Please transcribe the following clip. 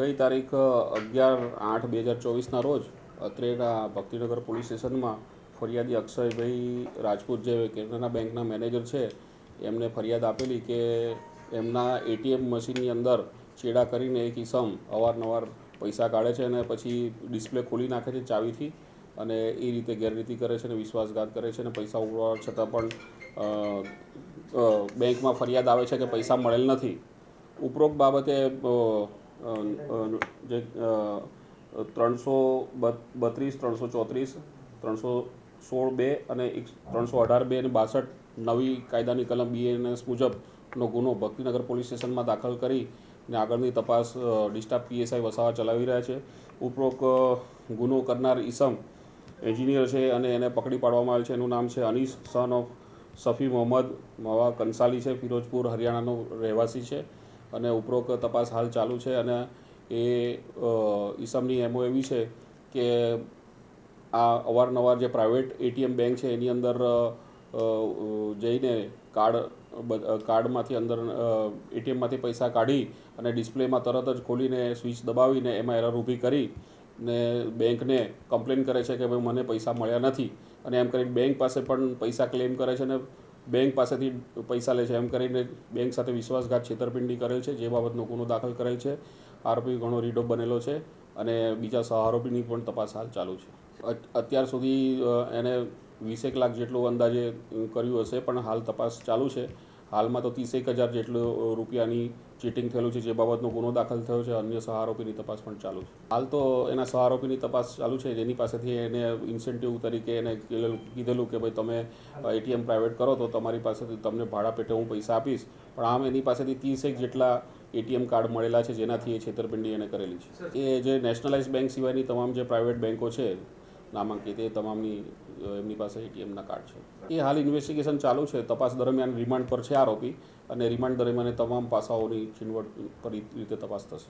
ગઈ તારીખ 11/8/2024ના રોજ અત્રેના ભક્તિનગર પોલીસ સ્ટેશનમાં ફરિયાદી અક્ષયભાઈ રાજપૂત જે કેનરા બેંકના મેનેજર છે એમને ફરિયાદ આપેલી કે એમના એટીએમ મશીનની અંદર ચેડા કરીને એક ઈસમ અવારનવાર પૈસા કાઢે છે અને પછી ડિસ્પ્લે ખોલી નાખે છે ચાવીથી અને એ રીતે ગેરરીતિ કરે છે અને વિશ્વાસઘાત કરે છે અને પૈસા ઉડવા છતાં પણ બેંકમાં ફરિયાદ આવે છે કે પૈસા મળેલ નથી. ઉપરોક્ત બાબતે જે 332, 334, 316(2) અને 318(2) અને 62 નવી કાયદાની કલમ BNS મુજબનો ગુનો ભક્તિનગર પોલીસ સ્ટેશનમાં દાખલ કરી ને આગળની તપાસ ડિસ્ટાફ PSI વસાવા ચલાવી રહ્યા છે. ઉપરોક્ત ગુનો કરનાર ઈસમ એન્જિનિયર છે અને એને પકડી પાડવામાં આવેલ છે. એનું નામ છે અનીસ સન ઓફ સફી મોહમ્મદ મવા કંસાલી છે. ફિરોજપુર હરિયાણાનો રહેવાસી છે અને ઉપરોક્ત તપાસ હાલ ચાલુ છે. અને એ ઈસમની MO એવી છે કે આ અવારનવાર જે પ્રાઇવેટ ATM બેંક છે એની અંદર જઈને કાર્ડમાંથી અંદર ATMમાંથી પૈસા કાઢી અને ડિસ્પ્લેમાં તરત જ ખોલીને સ્વિચ દબાવીને એમાં એરર ઊભી કરી ને બેંકને કમ્પ્લેન કરે છે કે ભાઈ મને પૈસા મળ્યા નથી અને એમ કરીને બેંક પાસે પણ પૈસા ક્લેમ કરે છે અને બેંક પાસેથી પૈસા લે છે. એમ કરીને બેંક સાથે વિશ્વાસઘાત છેતરપિંડી કરેલ છે, જે બાબતનો ગુનો દાખલ કરેલ છે. આરોપી ઘણો રીઢો બનેલો છે અને બીજા સહારોપીની પણ તપાસ હાલ ચાલુ છે. અત્યાર સુધી એને 20 લાખ જેટલું અંદાજે કર્યું હશે, પણ હાલ તપાસ ચાલુ છે. હાલમાં તો 30,000 જેટલું રૂપિયાની ચીટિંગ થયેલું છે, જે બાબતનો ગુનો દાખલ થયો છે. અન્ય સહારોપીની તપાસ પણ ચાલુ છે. હાલ તો એના સહારોપીની તપાસ ચાલુ છે, જેની પાસેથી એને ઇન્સેન્ટિવ તરીકે એને કીધેલું કે ભાઈ તમે ATM પ્રાઇવેટ કરો તો તમારી પાસેથી તમને ભાડા પેટે હું પૈસા આપીશ, પણ આમ એની પાસેથી 30 જેટલા ATM કાર્ડ મળેલા છે, જેનાથી એ છેતરપિંડી એને કરેલી છે. એ જે નેશનલાઇઝ બેંક સિવાયની તમામ જે પ્રાઇવેટ બેંકો છે નામાંકિત, એ તમામની એમની પાસે ATMના કાર્ડ છે. એ હાલ ઇન્વેસ્ટિગેશન ચાલુ છે. તપાસ દરમિયાન રિમાન્ડ પર છે આરોપી અને રિમાન્ડ દરમિયાન તમામ પાસાઓની છીનવટ રીતે તપાસ થશે.